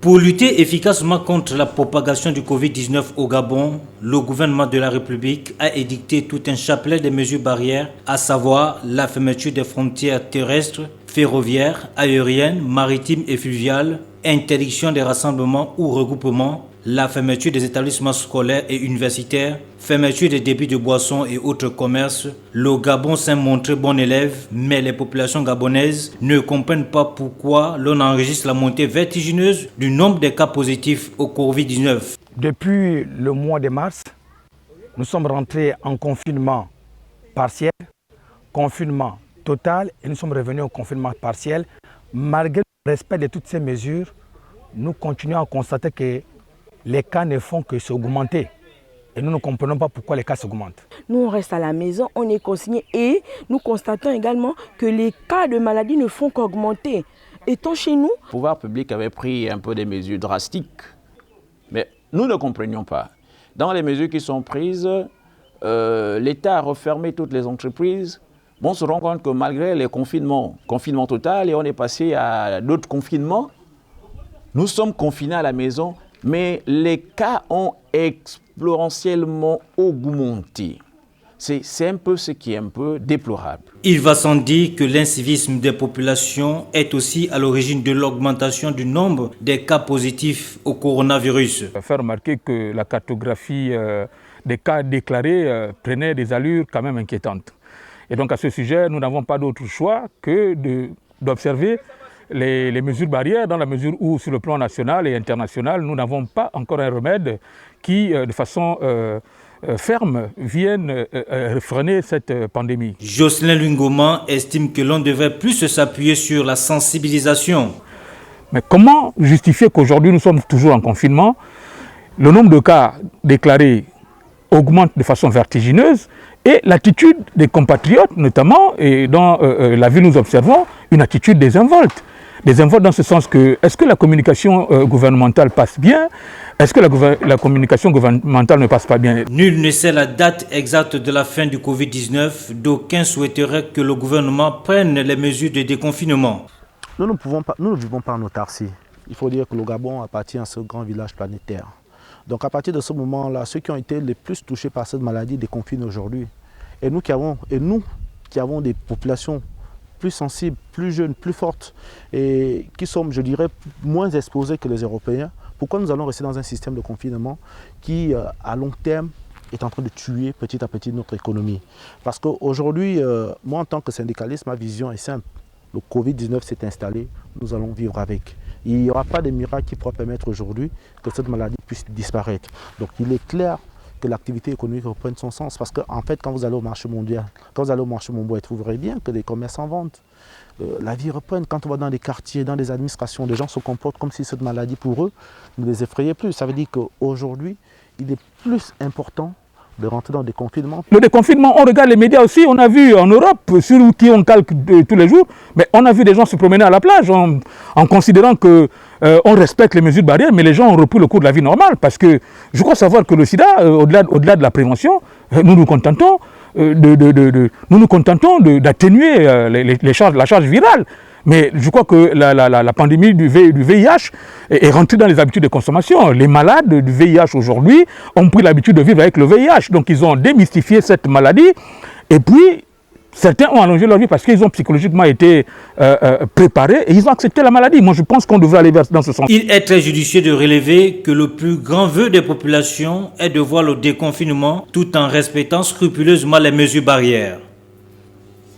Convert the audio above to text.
Pour lutter efficacement contre la propagation du Covid-19 au Gabon, le gouvernement de la République a édicté tout un chapelet de mesures barrières, à savoir la fermeture des frontières terrestres, ferroviaires, aériennes, maritimes et fluviales, interdiction des rassemblements ou regroupements, la fermeture des établissements scolaires et universitaires, fermeture des débits de boissons et autres commerces. Le Gabon s'est montré bon élève, mais les populations gabonaises ne comprennent pas pourquoi l'on enregistre la montée vertigineuse du nombre de cas positifs au Covid-19. Depuis le mois de mars, nous sommes rentrés en confinement partiel, confinement total et nous sommes revenus au confinement partiel. Malgré le respect de toutes ces mesures, nous continuons à constater que les cas ne font que s'augmenter. Et nous ne comprenons pas pourquoi les cas s'augmentent. Nous, on reste à la maison, on est consignés et nous constatons également que les cas de maladie ne font qu'augmenter. Étant chez nous, le pouvoir public avait pris un peu des mesures drastiques, mais nous ne comprenions pas. Dans les mesures qui sont prises, l'État a refermé toutes les entreprises. On se rend compte que malgré les confinement total, et on est passé à d'autres confinements, nous sommes confinés à la maison, mais les cas ont exponentiellement augmenté. C'est un peu ce qui est un peu déplorable. Il va sans dire que l'incivisme des populations est aussi à l'origine de l'augmentation du nombre des cas positifs au coronavirus. Faire remarquer que la cartographie des cas déclarés prenait des allures quand même inquiétantes. Et donc à ce sujet, nous n'avons pas d'autre choix que d'observer les mesures barrières dans la mesure où sur le plan national et international, nous n'avons pas encore un remède qui, de façon ferme, vienne freiner cette pandémie. Jocelyn Lungoma estime que l'on devrait plus s'appuyer sur la sensibilisation. Mais comment justifier qu'aujourd'hui nous sommes toujours en confinement, le nombre de cas déclarés augmente de façon vertigineuse et l'attitude des compatriotes, notamment, et dans la ville nous observons, une attitude désinvolte. Désinvolte dans ce sens que, est-ce que la communication gouvernementale passe bien? Est-ce que la communication gouvernementale ne passe pas bien? Nul ne sait la date exacte de la fin du Covid-19. D'aucuns souhaiteraient que le gouvernement prenne les mesures de déconfinement. Nous ne vivons pas en autarcie. Il faut dire que le Gabon appartient à ce grand village planétaire. Donc à partir de ce moment-là, ceux qui ont été les plus touchés par cette maladie déconfinent aujourd'hui. Et nous qui avons des populations plus sensibles, plus jeunes, plus fortes et qui sont, je dirais, moins exposées que les Européens, pourquoi nous allons rester dans un système de confinement qui, à long terme, est en train de tuer petit à petit notre économie? Parce qu'aujourd'hui, moi en tant que syndicaliste, ma vision est simple. Le Covid-19 s'est installé, nous allons vivre avec. Il n'y aura pas de miracle qui pourra permettre aujourd'hui que cette maladie puisse disparaître. Donc il est clair que l'activité économique reprenne son sens. Parce qu'en fait, quand vous allez au marché mondial, vous verrez bien que les commerces en vendent. La vie reprenne. Quand on va dans des quartiers, dans des administrations, les gens se comportent comme si cette maladie pour eux ne les effrayait plus. Ça veut dire qu'aujourd'hui, il est plus important de rentrer dans des confinements. Le déconfinement, on regarde les médias aussi, on a vu en Europe, sur qui on calque tous les jours, mais on a vu des gens se promener à la plage en considérant que on respecte les mesures barrières, mais les gens ont repris le cours de la vie normale. Parce que je crois savoir que le sida, au-delà de la prévention, nous nous contentons d'atténuer la charge virale. Mais je crois que la pandémie du VIH est rentrée dans les habitudes de consommation. Les malades du VIH aujourd'hui ont pris l'habitude de vivre avec le VIH. Donc ils ont démystifié cette maladie. Et puis, certains ont allongé leur vie parce qu'ils ont psychologiquement été préparés et ils ont accepté la maladie. Moi, je pense qu'on devrait aller dans ce sens. Il est très judicieux de relever que le plus grand vœu des populations est de voir le déconfinement tout en respectant scrupuleusement les mesures barrières.